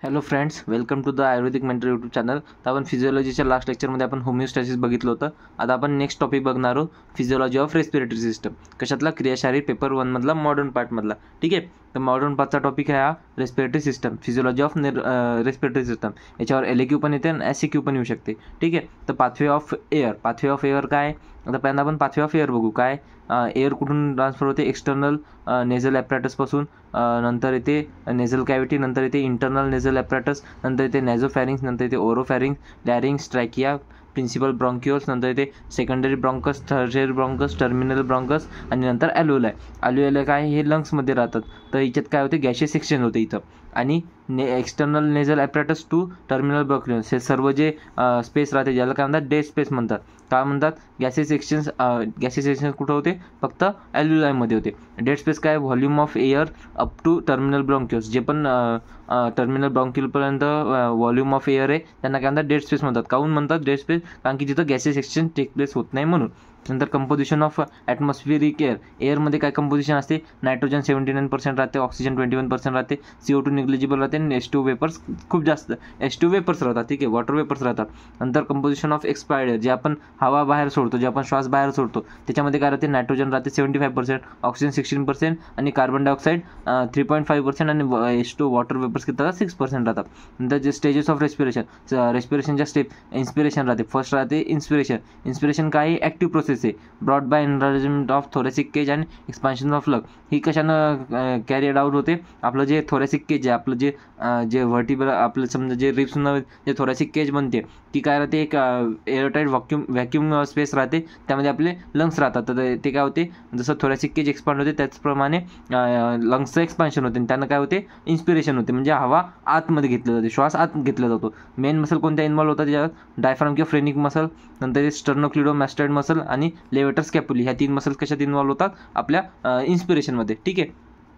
Hello friends, welcome to the ayurvedic mentor YouTube channel. तर आपण फिजिओलॉजीच्या last लेक्चरमध्ये आपण होमिओस्टॅसिस बघितलं होतं. आता आपण नेक्स्ट टॉपिक बघणार आहोत, फिजिओलॉजी ऑफ रेस्पिरेटरी सिस्टम. कशातला? क्रियाशारीर पेपर 1 मधला मॉडर्न पार्टमधला. ठीक आहे. तर मॉडर्न पार्टचा टॉपिक आहे हा respiratory system, physiology of respiratory system. याच्यावर LAQ पण येते आणि SAQ पण येऊ शकते. ठीक आहे. तर पाथवे ऑफ एअर काय? आता पहिल्यांदा आपण पाथवे ऑफ एअर बघू. काय एअर कुठून ट्रान्सफर होते? एक्सटर्नल नेझल ॲपरेटसपासून, नंतर येते नेझल कॅव्हिटी, नंतर येते इंटरनल नेझल ॲपरेटस, नंतर येते नॅझोफॅरिंग्स, नंतर येते ओरोफॅरिंग्स, लॅरिंग्स, ट्रॅकिया, प्रिन्सिपल ब्रॉन्क्युल्स, नंतर येते सेकंडरी ब्रॉन्कस, थर्शरी ब्रॉन्कस, टर्मिनल ब्रॉन्कस आणि नंतर ॲल्व्होलाई. काय हे लंग्समध्ये राहतात. तर याच्यात काय होते? गॅशियस सेक्शन होते इथं. आणि external nasal apparatus to terminal bronchioles, हे सर्व जे स्पेस राहते ज्याला काय म्हणतात? डेड स्पेस म्हणतात. काय म्हणतात? गॅसियस सेक्शन्स कुठं होते? फक्त ॲल्व्होलायमध्ये होते. डेड स्पेस काय? Volume of air up to terminal bronchioles, जे पण टर्मिनल ब्रॉन्क्युलपर्यंत व्हॉल्यूम ऑफ एअर आहे त्यांना काय म्हणतात? डेड स्पेस म्हणतात. काहून म्हणतात डेड स्पेस? कारण की तिथं गॅसियस सेक्शन टेक प्लेस होत नाही म्हणून. नंतर कंपोजिशन ऑफ ॲटमॉस्फिअरिक एअरमध्ये काय कंपोजिशन असते? नायट्रोजन 79% राहते, ऑक्सिजन 21% राहते, CO2 निग्लिजिबल राहते आणि H2 वेपर्स खूप जास्त H2 वेपर्स राहतात. ठीक आहे, वॉटर वेपर्स राहतात. नंतर कंपोजिशन ऑफ एक्सपायर्ड एअर, जे आपण हवा बाहेर सोडतो, जे आपण श्वास बाहेर सोडतो, त्याच्यामध्ये काय राहते? नायट्रोजन राहते 75%, ऑक्सिजन 16% आणि कार्बन डायऑक्साईड 3.5% आणि H2 वॉटर वेपर्स किती राहतात? 6% राहतात. नंतर जे स्टेजेस ऑफ रेस्पिरेशनच्या स्टेप, इन्स्पिरेशन राहते. फर्स्ट राहते इन्स्पिरेशन काय? ॲक्टिव्ह प्रोसेस आहे, brought by enlargement of thoracic cage and expansion of lung. ही कशानं कॅरिड आउट होते? आपलं जे थोरॅसिक केज आहे, आपलं जे व्हर्टिब्रल, आपलं समजा जे रिप्सनं जे थोरॅसिक केज बनते, ती काय राहते? एक एअरटाईट व्हॅक्यूम स्पेस राहते, त्यामध्ये आपले लंग्स राहतात. तर ते काय होते? जसं थोरॅसिक केज एक्सपांड होते त्याचप्रमाणे लंग्सचं एक्सपान्शन होते आणि त्यांना काय होते? इन्स्पिरेशन होते, म्हणजे हवा आतमध्ये घेतली जाते, श्वास आत घेतला जातो. मेन मसल कोणत्या इन्व्हॉल्व होतात त्याच्यात? डायफ्राम किंवा फ्रेनिक मसल, नंतर स्टर्नोक्लिडोमॅस्टॉइड मसल आणि लेवेटर स्कॅपुली, ह्या 3 मसल्स कशात इन्व्हॉल्व होतात? आपल्या इन्स्पिरेशनमध्ये. ठीक आहे.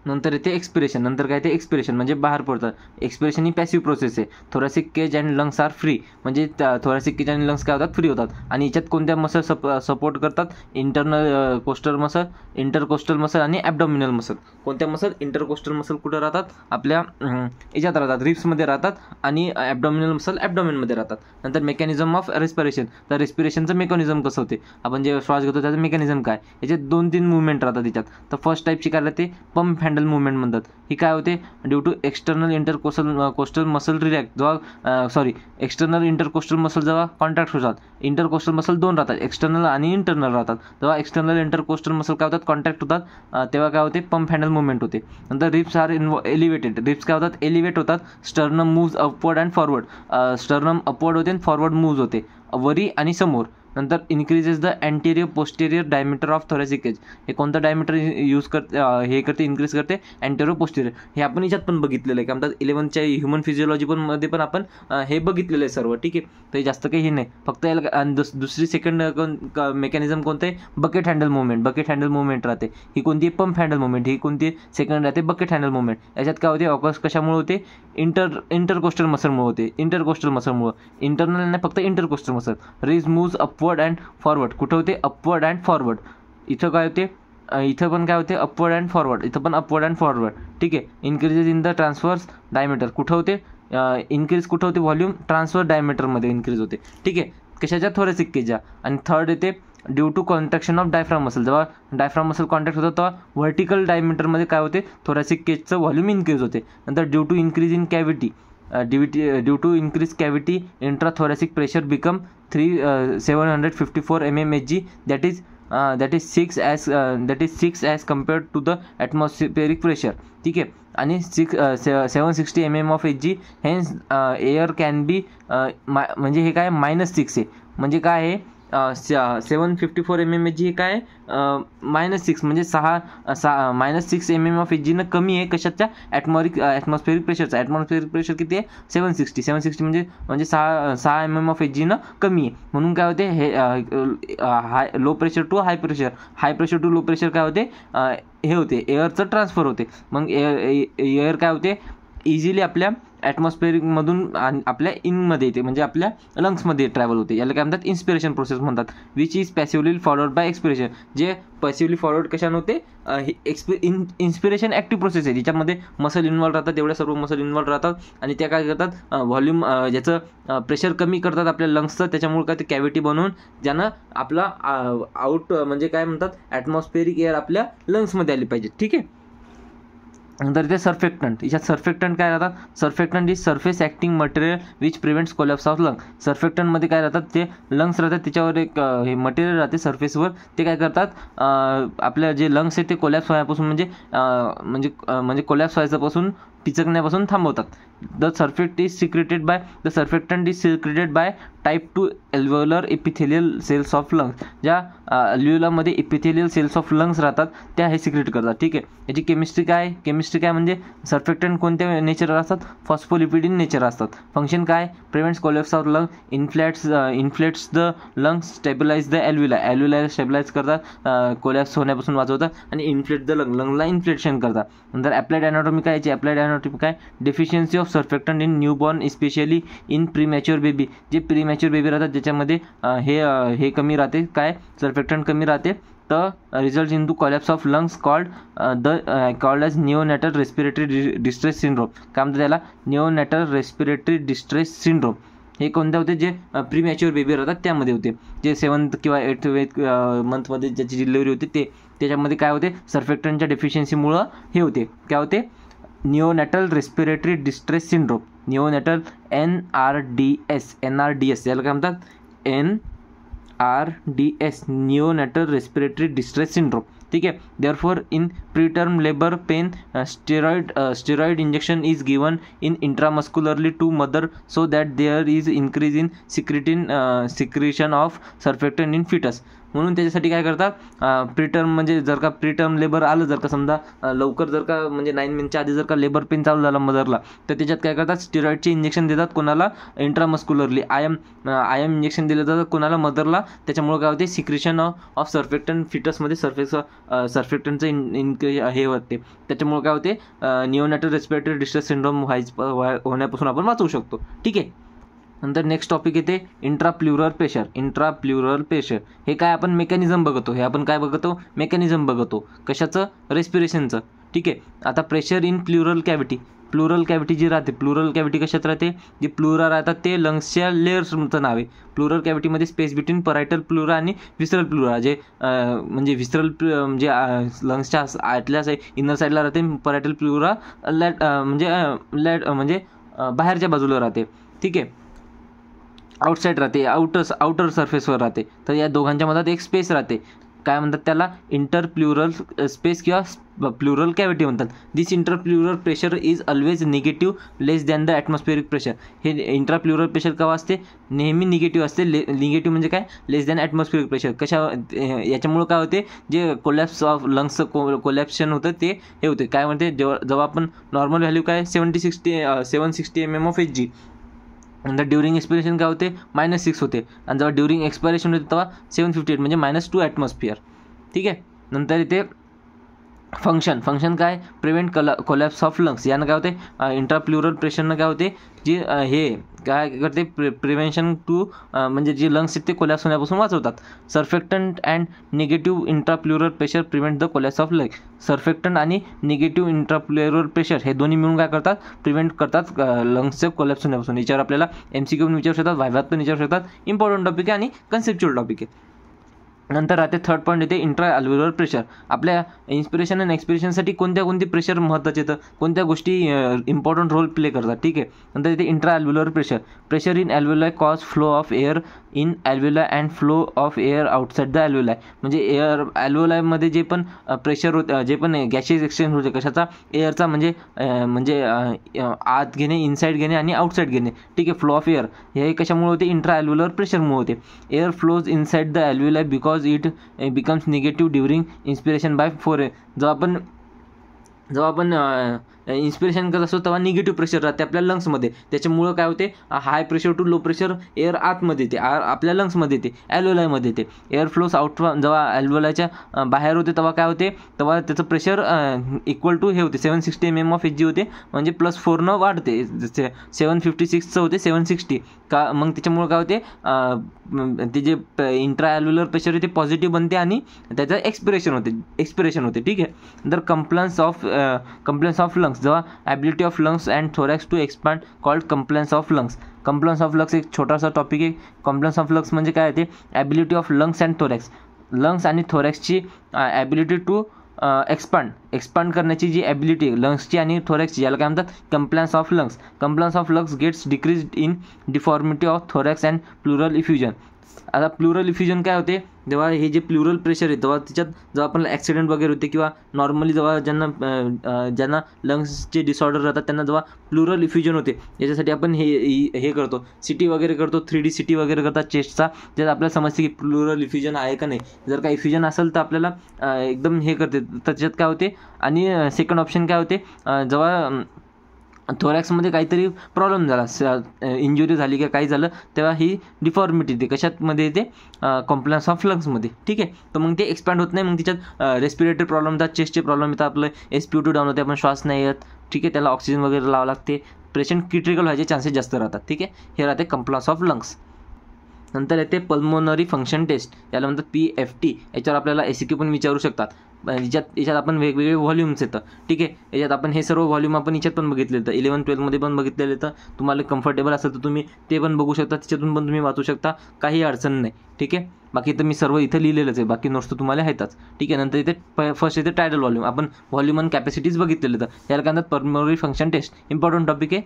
नंतर येते एक्सपिरेशन. नंतर काय ते? एक्सपिरेशन म्हणजे बाहेर पडतात. एक्सपिरेशन ही पॅसिव्ह प्रोसेस आहे. Thoracic cage and lungs are free, म्हणजे थोरॅसिक केज आणि लंग्स काय होतात? फ्री होतात. आणि याच्यात कोणत्या मसल सपोर्ट करतात? Internal coastal muscle, intercostal muscle आणि ॲब्डॉमिनल मसल. कोणत्या मसल? इंटरकोस्टल मसल कुठं राहतात? आपल्या याच्यात राहतात, रिप्समध्ये राहतात, आणि ॲब्डॉमिनल मसल ॲब्डॉमिनमध्ये राहतात. नंतर मेकॅनिझम ऑफ रेस्पिरेशन. तर रेस्पिरेशनचं मेकॅनिझम कसं होते? आपण जे श्वास घेतो त्याचं मेकॅनिझम काय? याच्यात 2-3 मुवमेंट राहतात याच्यात. तर फर्स्ट टाईपची काय राहते? पंप हँडल मुवमेंट म्हणतात. ही काय होते? Due to external intercostal muscle relax, जेव्हा एक्सटर्नल इंटरकोस्टल मसल जेव्हा कॉन्ट्रॅक्ट होतात. इंटरकोस्टल मसल 2 राहतात, एक्सटर्नल आणि इंटरनल राहतात. जेव्हा एक्सटर्नल इंटरकोस्टल मसल काय होतात? कॉन्ट्रॅक्ट होतात, तेव्हा काय होते? पंप हँडल मुवमेंट होते. नंतर रिप्स आर एलिव्हेटेड. रिप्स काय होतात? एलिव्हेट होतात. Sternum moves upward and forward. Sternum upward होते आणि फॉरवर्ड मूव्ज होते, वरी आणि समोर. नंतर increases the anterior posterior diameter of thoracic cage. हे कोणतं डायमीटर यूज करते? इन्क्रीज करते अँटेरियर पोस्टेरियर. हे आपण याच्यात पण बघितलेलं आहे. काय म्हणतात? 11th ह्युमन फिजिओलॉजी मध्ये पण आपण हे बघितलेलं आहे सर्व. ठीक आहे. तर जास्त काही हे नाही, फक्त याला दुसरी सेकंड मेकॅनिझम कोणतं आहे? बकेट हँडल मुवमेंट राहते. ही कोणती? Pump handle movement. ही कोणती? सेकंड राहते बकेट हँडल मुवमेंट. याच्यात काय होते? ऑकर्स कशामुळे होते? इंटरकोस्टल मसलमुळे होते. इंटरनल नाही, फक्त intercostal muscle. Raise moves upward and forward. कुठं होते? Upward and forward. इथं काय होते? इथं पण काय होते? Upward and forward. इथं पण अपवर्ड अँड फॉरवर्ड. ठीक आहे. Increases in the transverse diameter. कुठं होते? इन्क्रीज कुठं होते? व्हॉल्यूम ट्रान्सफर डायमीटरमध्ये इन्क्रीज होते. ठीक आहे. कशाच्या? थोरॅसिक केजच्या. आणि थर्ड येते due to contraction of diaphragm muscle. जेव्हा डायफ्राम मसल कॉन्ट्रॅक्ट होतं तेव्हा व्हर्टिकल डायमीटरमध्ये काय होते? थोरॅसिक केजचं व्हॉल्यूम इन्क्रीज होते. नंतर due to increase in cavity, due to increase cavity intrathoracic pressure become 754 mmHg, that is 6 as compared to the atmospheric pressure. ठीक आहे. आणि 760 mm of Hg, hence air can be म्हणजे हे काय? -6 आहे. म्हणजे काय आहे? 754 mmHg हे काय? -6 म्हणजे -6 mm of Hg कमी आहे. कशाच्या? ॲटमॉस्फेरिक प्रेशरचा. ॲटमॉस्फेरिक प्रेशर किती आहे? 760 म्हणजे 6 mm of Hg कमी आहे. म्हणून काय होते? हे low pressure to high pressure to low pressure काय होते? हे होते, एअरचं ट्रान्सफर होते. मग एअर काय होते? इझिली आपल्या ॲटमॉस्फेरिकमधून आपल्या इनमध्ये येते, म्हणजे आपल्या लंग्समध्ये ट्रॅव्हल होते. याला काय म्हणतात, इन्स्पिरेशन प्रोसेस म्हणतात. Which is passively followed by expiration. जे पॅसिव्हली फॉलोड कशाने होते, इन्स्पिरेशन ॲक्टिव्ह प्रोसेस आहे, ज्याच्यामध्ये मसल इन्व्हॉल्व राहतात, तेवढ्या सर्व मसल इन्व्हॉल्व राहतात आणि त्या काय करतात, व्हॉल्यूम ज्याचं प्रेशर कमी करतात आपल्या लंग्सचं, त्याच्यामुळे काय ते कॅव्हिटी बनवून ज्यानं आपला आउट म्हणजे काय म्हणतात ॲटमॉस्फेरिक एअर आपल्या लंग्समध्ये आली पाहिजे. ठीक आहे. नंतर ते सर्फेक्टंट. याच्यात सर्फेक्टंट काय राहतात, surfactant is surface acting material which prevents collapse of lung. सर्फेक्टंटमध्ये काय राहतात, ते लंग्स राहतात त्याच्यावर एक हे मटेरियल राहते सरफेसवर, ते काय करतात आपल्या जे लंग्स आहेत ते कोलॅप्स व्हायपासून म्हणजे कोलॅप्स व्हायच्यापासून पिचकण्यापासून थांबवतात. The surfact is secreted by the surfactant is secreted by type 2 alveolar epithelial cells of lungs. ज्या अल्व्होलामध्ये एपिथेलियल सेल्स ऑफ लंग्स राहतात त्या हे सिक्रेट करतात. ठीक आहे. याची केमिस्ट्री काय म्हणजे सर्फेक्टंट कोणत्या नेचर असतात, फॉस्फोलिपिड इन नेचर असतात. फंक्शन काय, prevents collapse of lung, inflates the lungs, stabilise the alveola stabilise करतात, कोलॅप्स होण्यापासून वाचवतात, आणि इन्फ्लेट द लंगला इन्फ्लेक्शन करतात. नंतर अप्लाइड ॲनाटॉमी काय, याची अप्लाइड ॲनाटॉमी काय, deficiency of surfactant in newborn especially in premature baby. जे प्रीमॅच्युअर बेबी राहतात ज्याच्यामध्ये हे कमी राहते, काय सर्फेक्टंट कमी राहते, तर result in to collapse of lungs called as neonatal respiratory distress syndrome. काय म्हणतात त्याला, निओनॅटल रेस्पिरेटरी डिस्ट्रेस सिंड्रोम. हे कोणते होते, जे प्रीमॅच्युअर बेबी राहतात त्यामध्ये होते, जे 7th किंवा 8th मंथमध्ये ज्याची डिलिव्हरी होते त्याच्यामध्ये काय होते, सर्फेक्टंटच्या डेफिशियन्सीमुळं हे होते, काय होते, neonatal respiratory distress syndrome. Neonatal NRDS याला काय म्हणतात, NRDS neonatal respiratory distress syndrome. ठीक आहे. Therefore in preterm labour pain steroid injection is given in intramuscularly to mother so that there is increase in secretion of surfactant in foetus. म्हणून त्याच्यासाठी काय करतात, preterm म्हणजे जर का प्रीटर्म लेबर आलं, जर का समजा लवकर जर का म्हणजे 9 महिन्याच्या आधी जर का लेबर पेन चालू झाला मदरला, तर त्याच्यात काय करतात, स्टेरॉइडचे इंजेक्शन देतात कोणाला, इंट्रामस्क्युलरली आयएम इंजेक्शन दिलं जातं कोणाला, मदरला. त्याच्यामुळे काय होते, सिक्रेशन ऑफ सर्फेक्टंट फिटसमध्ये सर्फेक्टंटचं हे होते. त्याच्यामुळे काय होते, निओनॅटल रेस्पिरेटरी डिस्ट्रेस सिंड्रोम होण्यापासून आपण वाचवू शकतो. ठीक आहे. नंतर नेक्स्ट टॉपिक येते इंट्राप्ल्युरल प्रेशर. हे काय आपण मेकॅनिझम बघतो, कशाचं, रेस्पिरेशनचं. ठीक आहे. आता प्रेशर इन प्ल्युरल कॅव्हिटी जी राहते, प्लुरल कॅव्हिटी कशात राहते, जे प्लुरा राहतात ते लंग्सच्या लेअर्सचं नाव आहे. प्लुरल कॅव्हिटीमध्ये स्पेस बिटवीन परायटल प्लुरा आणि विसरल प्लुरा, जे म्हणजे विसरल म्हणजे लंग्सच्या आतल्या इनर साईडला राहते, परायटल प्लुरा म्हणजे बाहेरच्या बाजूला राहते. ठीक आहे. आउटसाईड राहते, आउटर सरफेसवर राहते. तर या दोघांच्या मधात एक स्पेस राहते, काय म्हणतात त्याला, इंटरप्ल्युरल स्पेस किंवा प्ल्युरल कॅव्हिटी म्हणतात. This interpleural pressure is always negative less than the atmospheric pressure. हे इंट्राप्ल्युरल प्रेशर केव्हा असते, नेहमी निगेटिव्ह असते. निगेटिव्ह म्हणजे काय, लेस दॅन ॲटमॉस्फेरिक प्रेशर. याच्यामुळे काय होते, जे कोलॅप्स ऑफ लंग्सचं कोलॅप्शन होतं ते हे होते, काय म्हणते, जेव्हा आपण नॉर्मल व्हॅल्यू काय 760 mm ऑफ Hg, नंतर ड्युरिंग एक्सपिरेशन काय होते, -6 होते, आणि जेव्हा ड्युरिंग एक्सपायरेशन होते तेव्हा 758 म्हणजे -2 ॲटमॉस्फिअर. ठीक आहे. नंतर इथे फंक्शन काय, प्रिव्हेंट कोलॅप्स ऑफ लंग्स. यानं काय होते, इंट्राप्ल्युरल प्रेशरनं काय होते, जे हे काय करते, प्रिव्हेंशन टू म्हणजे जे लंग्स आहेत ते कोलॅप्स होण्यापासून वाचवतात. Surfactant and negative intrapleural pressure prevent the collapse of lungs. Surfactant आणि निगेटिव्ह इंट्राप्ल्युरल प्रेशर हे दोन्ही मिळून काय करतात, प्रिव्हेंट करतात लंग्सचं कोलॅप्स होण्यापासून. याच्यावर आपल्याला MCQ पण विचारू शकतात, व्हायव्यात पण विचारू शकतात. इम्पॉर्टंट टॉपिक आहे आणि कन्सेप्च्युअल टॉपिक आहे. नंतर राहते थर्ड पॉईंट येते इंट्रा अल्व्होलर प्रेशर. आपल्या इन्स्पिरेशन आणि एक्सपिरेशनसाठी कोणती प्रेशर महत्त्वाचे येतं, कोणत्या गोष्टी इम्पॉर्टंट रोल प्ले करतात. ठीक आहे. नंतर येते intra alveolar pressure in alveoli cause flow of air in alveoli and flow of air outside the alveoli. म्हणजे एअर अल्व्होलायमध्ये जे पण प्रेशर होतं, जे पण गॅसेस एक्सचेंज होते, कशाचा, एअरचा, म्हणजे आत घेणे, इनसाईड घेणे आणि आउटसाईड घेणे. ठीक आहे. फ्लो ऑफ एअर हे कशामुळे होते, इंट्रा अल्व्होलर प्रेशरमुळे होते. Air flows inside the alveoli because it becomes negative during inspiration by 4 जेव्हा आपण इन्स्पिरेशन करत असतो तेव्हा निगेटिव्ह प्रेशर राहते आपल्या लंग्समध्ये, त्याच्यामुळं काय होते high pressure to low pressure air आतमध्ये येते, आपल्या लंग्समध्ये येते, ॲल्व्होलायमध्ये येते. एअर फ्लोस आउट जेव्हा ॲल्व्होलायच्या बाहेर होते तेव्हा काय होते, तेव्हा त्याचं प्रेशर इक्वल टू हे होते 760 mm ऑफ Hg होते, म्हणजे +4 वाढते. 756चं होते 760 का, मग त्याच्यामुळे काय होते ते जे इंट्रा ॲल्व्होलर प्रेशर आहे ते पॉझिटिव्ह बनते आणि त्याचं एक्सपिरेशन होते. ठीक आहे. तर कंप्लन्स ऑफ लंग्स, जेव्हा ability of lungs and thorax to expand called compliance of lungs. Compliance of lungs एक छोटासा टॉपिक आहे. कंप्लन्स ऑफ लंग्स म्हणजे काय आहे ते ability of lungs and thorax, lungs आणि थोरॅक्सची ॲबिलिटी टू एक्सपांड करण्याची जी ॲबिलिटी आहे लंग्सची आणि थोरॅक्सची, याला काय म्हणतात compliance of lungs. Compliance of lungs gets decreased in deformity of thorax and pleural effusion. आता प्लुरल इफ्युजन काय होते, जेव्हा हे जे प्लुरल प्रेशर आहे तेव्हा त्याच्यात जेव्हा आपल्याला ॲक्सिडेंट वगैरे होते किंवा नॉर्मली जेव्हा ज्यांना लंग्सचे डिसऑर्डर राहतात त्यांना जेव्हा प्लुरल इफ्युजन होते, याच्यासाठी आपण हे करतो, CT वगैरे करतो, 3D CT वगैरे करतात चेस्टचा, त्यात आपल्याला समजते की प्लुरल इफ्युजन आहे का नाही. जर का इफ्युजन असेल तर आपल्याला एकदम हे करते, त्याच्यात काय होते. आणि सेकंड ऑप्शन काय होते, जेव्हा थोरॅक्समध्ये काहीतरी प्रॉब्लेम झाला, इंजुरी झाली किंवा काही झालं, तेव्हा ही डिफॉर्मिटी येते. कशामध्ये येते, कॉम्प्लन्स ऑफ लंग्समध्ये. ठीक आहे. तर मग ते एक्सपॅन्ड होत नाही, मग त्याच्यात रेस्पिरेटरी प्रॉब्लेम येतात, चेस्टचे प्रॉब्लेम येतात, आपलं SpO2 डाऊन होते, आपण श्वास नाही येत. ठीक आहे. त्याला ऑक्सिजन वगैरे लावावं लागते, पेशंट क्रिटिकल व्हायचे चान्सेस जास्त राहतात. ठीक आहे. हे राहते कंप्लन्स ऑफ लंग्स. नंतर येते पल्मोनरी फंक्शन टेस्ट, याला म्हणतात PFT. याच्यावर आपल्याला ACQ पण विचारू शकतात. याच्यात आपण वेगवेगळे व्हॉल्यूम्स येतं. ठीक आहे. याच्यात आपण हे सर्व व्हॉल्यूम आपण याच्यात पण बघितले होतं, 11-12मध्ये पण बघितलेलं येतं. तुम्हाला कम्फर्टेबल असेल तर तुम्ही ते पण बघू शकता, त्याच्यातून पण तुम्ही वाचू शकता, काही अडचण नाही. ठीक आहे. बाकी तर मी सर्व इथं लिहिलेलंच आहे, बाकी नोट्स तर तुम्हाला येतात. ठीक आहे. नंतर इथे फर्स्ट येते टायडल व्हॉल्यूम. आपण व्हॉल्यूम आणि कॅपॅसिटीज बघितलेलं होतं. याला काय म्हणतात pulmonary function test. Important topic आहे,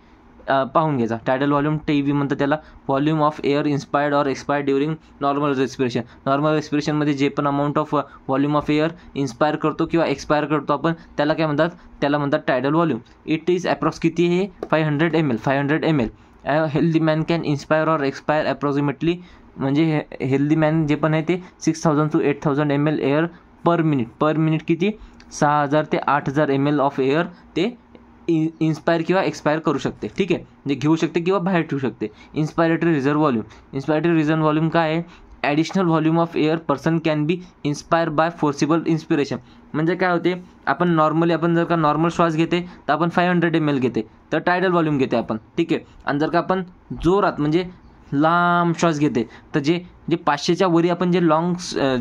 पाहून घ्यायचा. टायडल व्हॉल्यूम TEV म्हणतात त्याला. Volume of air inspired or expired during normal respiration. Normal रेस्पिरेशनमध्ये जे पण amount of volume of air inspire करतो किंवा एक्सपायर करतो आपण, त्याला काय म्हणतात, त्याला म्हणतात tidal volume. It is approx किती आहे, 500 ml. Healthy man can inspire or expire approximately, म्हणजे हेल्दी मॅन जे पण आहे ते 6000 to 8000 ml air per minute किती 6000 ते 8000 ml ऑफ एअर ते इन्स्पायर किंवा एक्सपायर करू शकते. ठीक आहे. म्हणजे घेऊ शकते किंवा बाहेर ठेवू शकते. इन्स्पायरेटरी रिझर्व व्हॉल्यूम काय आहे, additional volume of air person can be inspire by forcible inspiration. म्हणजे काय होते, आपण नॉर्मली आपण जर का नॉर्मल श्वास घेते तर आपण 500 ml घेते, तर टायडल व्हॉल्यूम घेते आपण. ठीक आहे. आणि जर का आपण जोरात म्हणजे लांब श्वास घेते तर जे 500च्या वरी आपण जे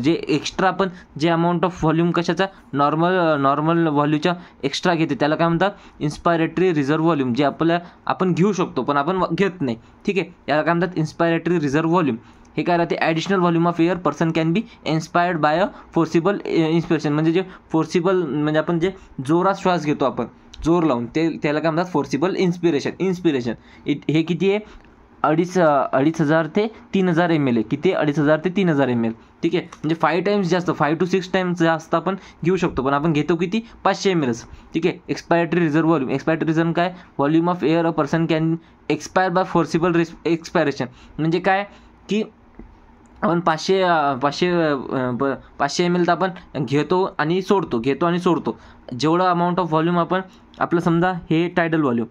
जे एक्स्ट्रा आपण जे अमाऊंट ऑफ व्हॉल्यूम कशाचा नॉर्मल व्हॉल्यूमच्या एक्स्ट्रा घेते, त्याला काय म्हणतात इन्स्पायरेटरी रिझर्व व्हॉल्यूम. जे आपण घेऊ शकतो पण आपण घेत नाही. ठीक आहे. याला काय म्हणतात इन्स्पायरेटरी रिझर्व व्हॉल्यूम. हे काय राहते, additional volume of air person can B inspired bye a forcible inspiration. म्हणजे जे फोर्सिबल म्हणजे आपण जे जोरात श्वास घेतो आपण जोर लावून, त्याला काय म्हणतात फोर्सिबल इन्स्पिरेशन. हे किती आहे, 2,500 ते 3,000 ml आहे. किती 2,500 ते 3,000 ml. ठीक आहे. म्हणजे 5 टाइम्स जास्त, 5 to 6 टाइम्स जास्त आपण घेऊ शकतो, पण आपण घेतो किती 500 ml. ठीक आहे. Expiratory reserve volume. Expiratory reserve काय, volume of air a person can expire by forcible expiration. म्हणजे काय की आपण 500 ml तर आपण घेतो आणि सोडतो. जेवढं अमाऊंट ऑफ व्हॉल्यूम आपण आपलं समजा हे टायडल व्हॉल्यूम,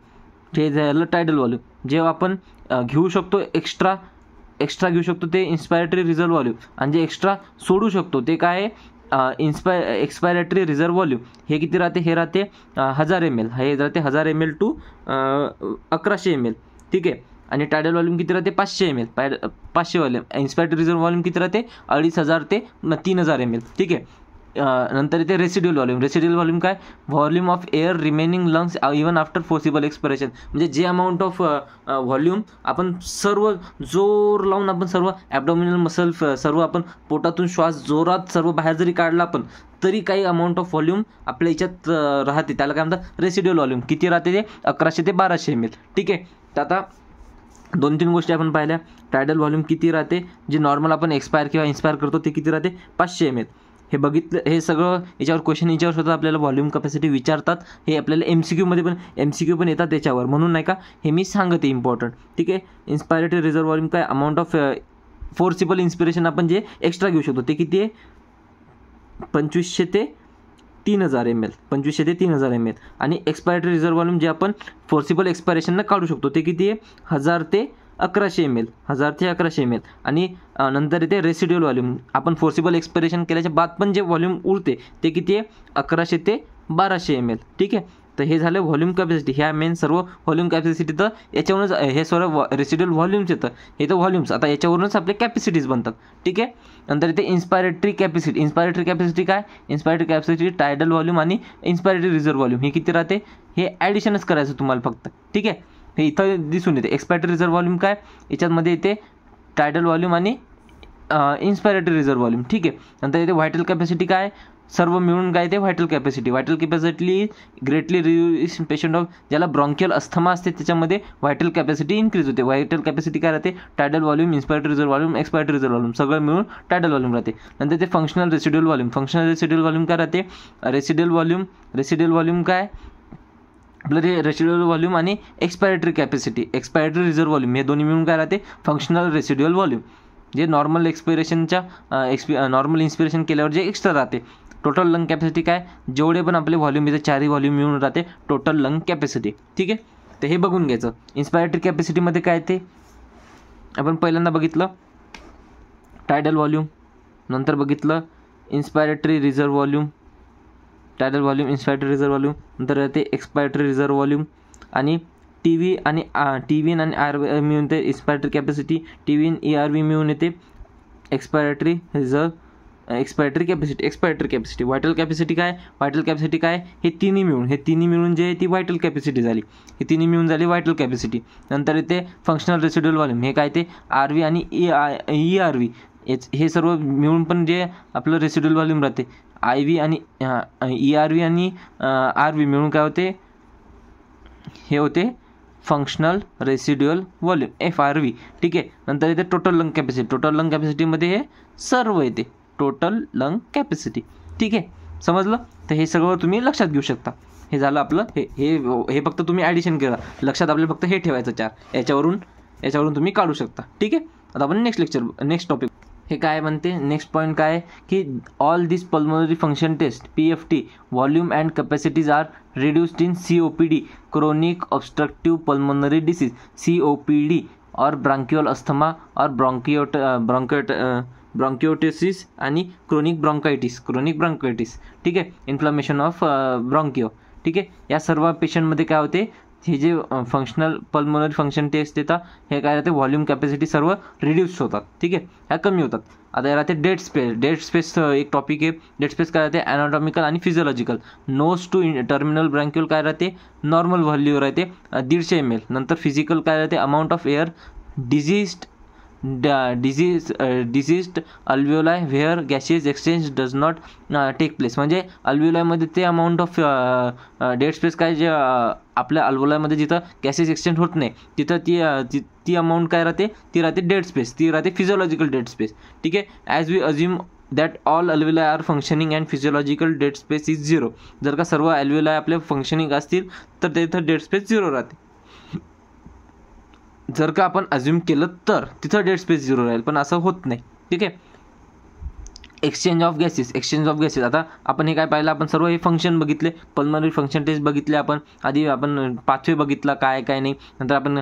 हे झालं टायडल व्हॉल्यूम. जेव्हा आपण घेऊ शकतो एक्स्ट्रा घेऊ शकतो ते इन्स्पायरेटरी रिझर्व व्हॉल्यूम. आणि जे एक्स्ट्रा सोडू शकतो ते काय आहे एक्सपायरेटरी रिझर्व व्हॉल्यूम. हे किती राहते, हे राहते 1000 ml. हे राहते 1000 ml to 1100 ml. ठीक आहे. आणि टायडल व्हॉल्यूम किती राहते 500 ml. 500 व्हॉल्यूम. इन्स्पायरेटरी रिझर्व व्हॉल्यूम किती राहते 2,500 ते 3,000 ml. ठीक आहे. नंतर इथे रेसिड्युअल व्हॉल्यूम काय, volume of air remaining lungs even after forcible expiration. म्हणजे जे अमाऊंट ऑफ व्हॉल्यूम आपण सर्व जोर लावून आपण सर्व ॲबडॉमिनल मसल सर्व आपण पोटातून श्वास जोरात सर्व बाहेर जरी काढला आपण तरी काही अमाऊंट ऑफ व्हॉल्यूम आपल्या याच्यात राहते, त्याला काय म्हणतात रेसिड्युअल व्हॉल्यूम. किती राहते ते 1100 ते 1200 ml. ठीक आहे. तर आता 2-3 गोष्टी आपण पाहिल्या. टायडल व्हॉल्यूम किती राहते, जे नॉर्मल आपण एक्सपायर किंवा इन्स्पायर करतो ते किती राहते 500 ml. हे बघितलं, हे सगळं याच्यावर क्वेश्चन सुद्धा आपल्याला व्हॉल्यूम कॅपॅसिटी विचारतात. हे आपल्याला MCQ पण येतात त्याच्यावर, म्हणून नाही का हे मी सांगते इम्पॉर्टंट. ठीक आहे. इन्स्पायरेटरी रिझर्व व्हॉल्यूम काय, अमाऊंट ऑफ फोर्सिबल इन्स्पिरेशन आपण जे एक्स्ट्रा घेऊ शकतो ते किती आहे 2500 ते 3000 ml, 2500 ते 3000 ml. आणि एक्सपायरेटरी रिझर्व्ह व्हॉल्यूम जे आपण फोर्सिबल एक्सपायरेशननं काढू शकतो ते किती आहे, 1000 ते 1100 ml, 1000 ते 1100 ml. आणि नंतर येते रेसिड्युअल व्हॉल्यूम. आपण फोर्सिबल एक्सपायरेशन केल्याच्या बाद पण जे व्हॉल्यूम उरते ते किती आहे, 1100 ते 1200 ml. ठीक आहे. तर हे झालं व्हॉल्यूम कॅपॅसिटी. ह्या मेन सर्व व्हॉल्यूम कॅपॅसिटी. तर याच्यावरूनच हे सर्व रेसिड्युअल व्हॉल्यूम्स येतं. हे तर व्हॉल्यूम्स. आता याच्यावरूनच आपले कॅपॅसिटीज बनतात. ठीक आहे. नंतर इथे इन्स्पायरेटरी कॅपॅसिटी. इन्स्पायरेटरी कॅपॅसिटी काय, इन्स्पायरेटरी कॅपॅसिटी टायडल व्हॉल्यूम आणि इन्स्पायरेटरी रिझर्व्ह व्हॉल्यूम हे किती राहते, हे ॲडिशनच करायचं तुम्हाला फक्त. ठीक आहे. हे इथं दिसून येते. एक्सपायरेटरी रिझर्व्ह व्हॉल्यूम काय, याच्यामध्ये येते टायडल व्हॉल्यूम आणि इन्स्पायरेटरी रिझर्व्ह व्हॉल्यूम. ठीक आहे. नंतर इथे व्हायटल कॅपॅसिटी काय, सर्व मिळून काय ते vital capacity. Vital capacity greatly reduce in patient of ज्याला ब्रॉन्कियल अस्थमा असते त्याच्यामध्ये व्हायटल कॅपॅसिटी इन्क्रीज होते. व्हायटल कॅपॅसिटी काय राहते, tidal volume, inspiratory reserve volume, expiratory reserve volume सगळं मिळून टायडल व्हॉल्यूम राहते. नंतर ते functional residual volume. Functional residual volume काय राहते, रेसिड्युअल व्हॉल्यूम काय आपलं ते रेसिड्युअल व्हॉल्यूम आणि expiratory capacity, expiratory reserve volume हे दोन्ही मिळून काय राहते, फंक्शनल रेसिड्युअल व्हॉल्यूम. जे नॉर्मल एक्सपिरेशनच्या नॉर्मल इन्स्पिरेशन केल्यावर जे एक्स्ट्रा राहते. टोटल लंग कॅपॅसिटी काय, जेवढे पण आपले व्हॉल्यूम येते चारही व्हॉल्यूम मिळून राहते टोटल लंग कॅपॅसिटी. ठीक आहे. तर हे बघून घ्यायचं. इन्स्पायरेटरी कॅपॅसिटीमध्ये काय ते आपण पहिल्यांदा बघितलं टायडल व्हॉल्यूम, नंतर बघितलं inspiratory reserve volume, tidal volume, inspiratory reserve volume, नंतर ते एक्सपायरेटरी रिझर्व्ह व्हॉल्यूम. आणि टी व्ही आणि आर मिळून ते इन्स्पायरेटरी कॅपॅसिटी, टी व्ही आणि ERV मिळून येते expiratory expiratory capacity. Vital capacity काय, हे तिन्ही मिळून जे ती व्हायटल कॅपॅसिटी झाली. हे तिन्ही मिळून झाली व्हायटल कॅपॅसिटी. नंतर येते फंक्शनल रेसिड्युअल व्हॉल्यूम. हे काय ते RV आणि ERV हे सर्व मिळून पण जे आपलं रेसिड्युअल व्हॉल्यूम राहते. IV आणि ERV आणि RV मिळून काय होते, हे होते फंक्शनल रेसिड्युअल व्हॉल्यूम FRV. ठीक आहे. नंतर येते total lung capacity. Total lung कॅपॅसिटीमध्ये हे सर्व येते टोटल लंग कॅपॅसिटी. ठीक आहे. समजलं. तर हे सगळं तुम्ही लक्षात घेऊ शकता. हे झालं आपलं. हे फक्त तुम्ही ॲडिशन केलं लक्षात. आपल्याला फक्त हे ठेवायचं 4. याच्यावरून तुम्ही काढू शकता. ठीक आहे. आता आपण नेक्स्ट टॉपिक हे काय म्हणते, नेक्स्ट पॉईंट काय की all this pulmonary function test PFT volume and capacities are reduced in COPD chronic obstructive pulmonary disease COPD और ब्रांकियल अस्थमा और ब्रॉन्किओटिस आणि क्रोनिक ब्रॉन्कायटिस. ठीक आहे. Inflammation of bronchi. ठीक आहे. या सर्व पेशंटमध्ये काय होते, हे जे फंक्शनल पल्मोनरी फंक्शन टेस्ट देतात हे काय राहते, व्हॉल्यूम कॅपॅसिटी सर्व रिड्यूस होतात. ठीक आहे. ह्या कमी होतात. आता हे राहते डेड स्पेस एक टॉपिक आहे. डेड स्पेस काय राहते, ॲनाटॉमिकल आणि फिजिओलॉजिकल. नोज टू टर्मिनल ब्रँक्युल काय राहते, नॉर्मल व्हॅल्यू राहते 150 ml. नंतर फिजिकल काय राहते, amount of air diseased alveoli where gases exchange does not take place. म्हणजे अल्व्हिओलायमध्ये ते अमाऊंट ऑफ डेड स्पेस काय, जे आपल्या अल्व्हिओलायमध्ये जिथं गॅसेस एक्सचेंज होत नाही तिथं ती अमाऊंट काय राहते, ती राहते डेड स्पेस, ती राहते फिजिओलॉजिकल डेड स्पेस. ठीक आहे. As we assume that all alveoli are functioning and physiological dead space is 0. जर का सर्व अल्व्हिओलाय आपले फंक्शनिंग असतील तर तिथं डेड स्पेस 0 राहते. जर का आपण अज्युम केलं तर तिथं डेड स्पेस 0 राहील, पण असं होत नाही. ठीक आहे. Exchange of gases. आता आपण हे काय पाहिलं, आपण सर्व हे फंक्शन बघितले, पल्मोनरी फंक्शन टेस्ट बघितले. आपण आधी पाथवे बघितला काय नाही. नंतर आपण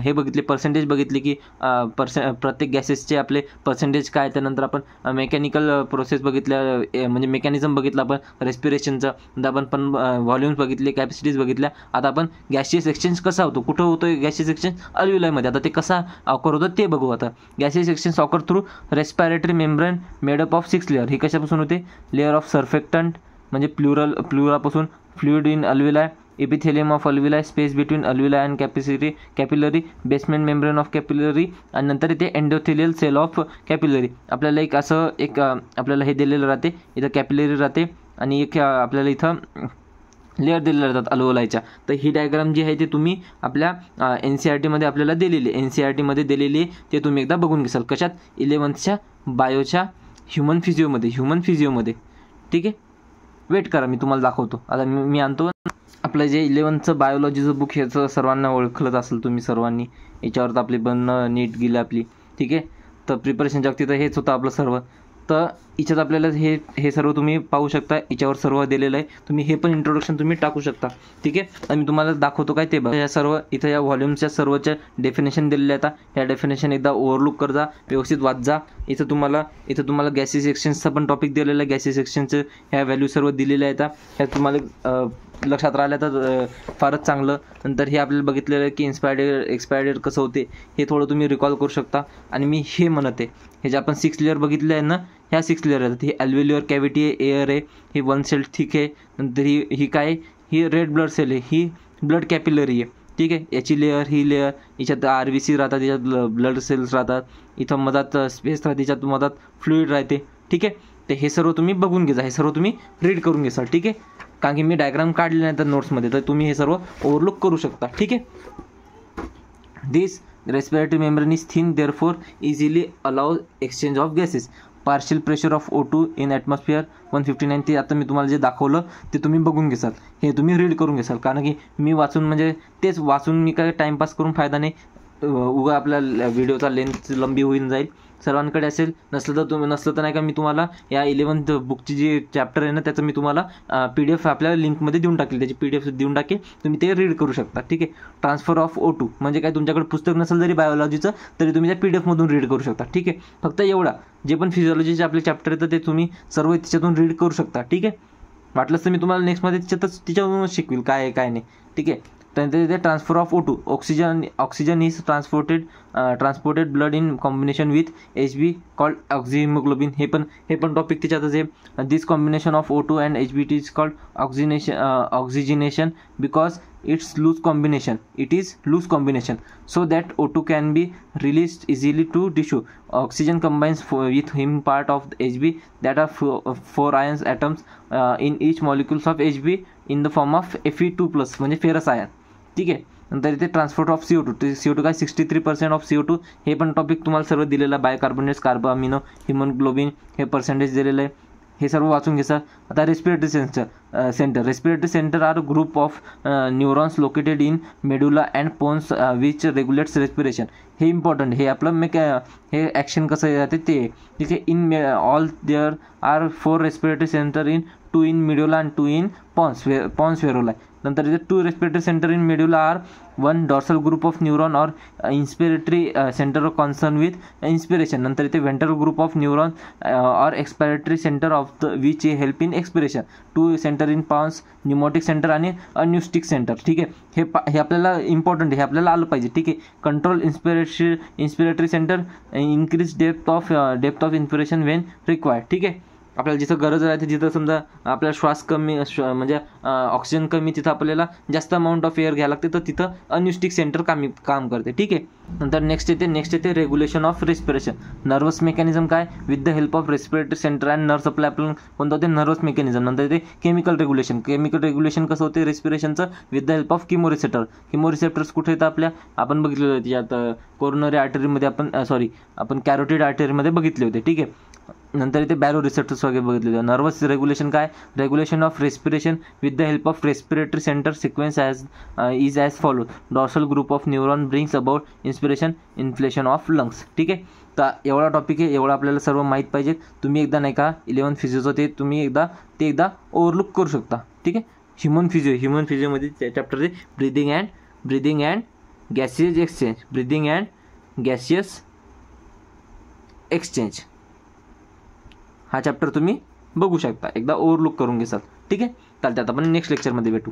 हे बघितले, पर्सेंटेज बघितले की प्रत्येक गॅसेसचे आपले पर्सेंटेज काय. त्यानंतर आपण मेकॅनिकल प्रोसेस बघितल्या, म्हणजे मेकॅनिझम बघितलं आपण रेस्पिरेशनचं. नंतर आपण पण व्हॉल्यूम्स बघितले, कॅपॅसिटीज बघितल्या. आता आपण गॅसेस एक्सचेंज कसा होतो, कुठं होतो गॅसेस एक्सचेंज, अल्व्हिओलायमध्ये. आता ते कसा ऑकर होतं ते बघू. आता gases exchange occur through respiratory membrane made up of 6 layer. ही कशापासून होते, लेअर ऑफ सर्फेक्टंट म्हणजे प्लुरापासून, fluid in alveoli, epithelium of alveoli, space between alveoli and capillary, basement membrane of capillary, आणि नंतर इथे एंडोथेलियल सेल ऑफ कॅपिलरी. आपल्याला आपल्याला हे दिलेलं राहते, इथं कॅपिलरी राहते आणि एक आपल्याला इथं लेअर दिलेले राहतात अल्व्हिओलायच्या. तर ही डायग्राम जी आहे ते तुम्ही आपल्या NCERTमध्ये आपल्याला NCERTमध्ये दिलेली ते तुम्ही एकदा बघून घ्याल. कशात, 11th बायोच्या ह्युमन फिजिओमध्ये. ठीक आहे. वेट करा, मी तुम्हाला दाखवतो. आता मी आणतो आपलं जे 11th बायोलॉजीचं बुक. ह्याचं सर्वांना ओळखलंच असेल तुम्ही सर्वांनी, याच्यावर तर आपली पण नीट गेली आपली. ठीक आहे. तर प्रिपरेशन जग तिथं हेच होतं आपलं सर्व. तर याच्यात आपल्याला हे सर्व तुम्ही पाहू शकता, याच्यावर सर्व दिलेलं आहे. तुम्ही हे पण इंट्रोडक्शन तुम्ही टाकू शकता. ठीक आहे, आणि मी तुम्हाला दाखवतो काय ते बघा. या सर्व इथं या व्हॉल्यूमच्या सर्वच्या डेफिनेशन दिलेल्या आहेत. ह्या डेफिनेशन एकदा ओव्हरलुक कर जा, व्यवस्थित वाच जा. इथं तुम्हाला गॅसेस एक्सचेंजचा पण टॉपिक दिलेला आहे. गॅसेस एक्सचेंजचं ह्या व्हॅल्यू सर्व दिलेल्या आहेत. ह्या तुम्हाला लक्षात राहिलं तर फारच चांगलं. नंतर हे आपल्याला बघितलेलं आहे की एक्सपायर्ड डेट कसं होते हे थोडं तुम्ही रिकॉल करू शकता. आणि मी हे म्हणत आहे, हे जे आपण 6 लेअर बघितले आहे ना, ह्या 6 लेअर आहेत. ही ॲल्व्हेल्युअर कॅव्हिटी आहे, एअर आहे, ही 1 सेल थिक आहे. नंतर ही काय आहे, ही रेड ब्लड सेल आहे, ही ब्लड कॅपिलरी आहे. ठीक आहे, याची लेअर, ही लेअर, याच्यात RBC राहतात, याच्यात ब्लड सेल्स राहतात, इथं मधात स्पेस राहते, याच्यात मधात फ्लुइड राहते. ठीक आहे, तर हे सर्व तुम्ही बघून घ्या, हे सर्व तुम्ही रीड करून घ्याल. ठीक आहे, कारण की मी डायग्राम काढले नाही तर नोट्समध्ये, तर तुम्ही हे सर्व ओव्हरलुक करू शकता. ठीक आहे. This respiratory membrane is thin, therefore easily allows exchange of gases. Partial pressure of O2 in atmosphere 159. ते आता मी तुम्हाला जे दाखवलं ते तुम्ही बघून घ्याल, हे तुम्ही रीड करून घ्याल. कारण की मी वाचून म्हणजे तेच वाचून मी काय टाईमपास करून फायदा नाही, उगा आपल्या व्हिडिओचा लेंथ लंबी होऊन जाईल. सर्वांकडे असेल, नसलं तर नाही का मी तुम्हाला या 11th बुकची जी चॅप्टर आहे ना त्याचं मी तुम्हाला PDF आपल्या लिंकमध्ये देऊन टाकेल, त्याची PDF देऊन टाकेल, तुम्ही ते रीड करू शकता. ठीक आहे. ट्रान्सफर ऑफ O2 म्हणजे काय, तुमच्याकडे पुस्तक नसेल जरी बायोलॉजीचं तरी तुम्ही त्या PDF मधून रीड करू शकता. ठीक आहे, फक्त एवढा जे पण फिजिओलॉजीचे आपले चॅप्टर येतं ते तुम्ही सर्व त्याच्यातून रीड करू शकता. ठीक आहे, वाटलंच तर मी तुम्हाला नेक्स्टमध्ये तिच्यातूनच शिकवेल काय आहे काय नाही. ठीक आहे. त्यानंतर इथे transfer of O2, oxygen is transported blood in combination with HB called oxyhaemoglobin. हे पण टॉपिक त्याच्यातच आहे. This combination of O2 and HB is called oxygenation because it is loose combination so that O2 can be released easily to tissue. Oxygen combines with heme part of the HB that are 4 ions atoms in each molecules of HB in the form of Fe2+ म्हणजे ferrous ion. ठीक आहे. नंतर इथे transport of CO2, CO2 काय 63% of CO2. हे पण topic तुम्हाला सर्व दिलेलं आहे. बायकार्बोनेट्स, कार्बो अमिनो, हिमोग्लोबिन हे पर्सेंटेज दिलेलं आहे. हे सर्व वाचून घ्यायचं. आता respiratory centre are group of neurons located in medulla and pons which regulates respiration. हे इम्पॉर्टंट, हे आपलं हे ॲक्शन कसं जाते ते. ठीक आहे. In all there are 4 respiratory centre in 2 in medulla and 2 in pons varolii. नंतर इथे 2 respiratory centre in medulla are 1 dorsal group of neuron or inspiratory centre of concern with inspiration. नंतर इथे ventral group of neuron or expiratory centre of the which help in expiration. 2 centre in pons, pneumotaxic centre आणि apneustic centre. ठीक आहे, हे आपल्याला important, हे आपल्याला आलं पाहिजे. ठीक आहे. Control inspiratory centre, increase depth of inspiration when required. ठीक आहे, आपल्याला जिथं गरज राहते, जिथं समजा आपल्याला श्वास कमी म्हणजे ऑक्सिजन कमी, तिथं आपल्याला जास्त अमाऊंट ऑफ एअर घ्यायला लागते, तर तिथं अन्युस्टिक सेंटर काम करते. ठीक आहे. नंतर नेक्स्ट येते regulation of respiration. Nervous mechanism काय, with the help of respiratory centre and nerve supply आपण कोणतं होते, नर्वस मेकॅनिझम. नंतर ते केमिकल रेग्युलेशन कसं होते रेस्पिरेशनचं, विथ द हेल्प ऑफ किमोरिसेप्टर्स कुठे येतं आपण बघितलेलं होते त्यात कोरोनरी आर्टरीमध्ये, आपण कॅरोटिड आर्टरीमध्ये बघितले होते. ठीक आहे. नंतर इथे बॅरो रिसेप्टर्स वगैरे बघितले. नर्वस रेग्युलेशन काय, regulation of respiration with the help of respiratory centre sequence is as follow. Dorsal group of neuron brings about inspiration, inflation of lungs. ठीक आहे. तर एवढा टॉपिक आहे, एवढं आपल्याला सर्व माहीत पाहिजे. तुम्ही एकदा नाही का 11th फिजिओचं ते तुम्ही एकदा ओव्हरलुक करू शकता. ठीक आहे. ह्युमन फिजिओमध्ये चॅप्टर आहे breathing and gaseous exchange. Breathing and gaseous exchange हा चॅप्टर तुम्ही बघू शकता, एकदा ओव्हरलुक करून घ्याल. ठीक आहे. चालते, आता आपण नेक्स्ट लेक्चरमध्ये भेटू.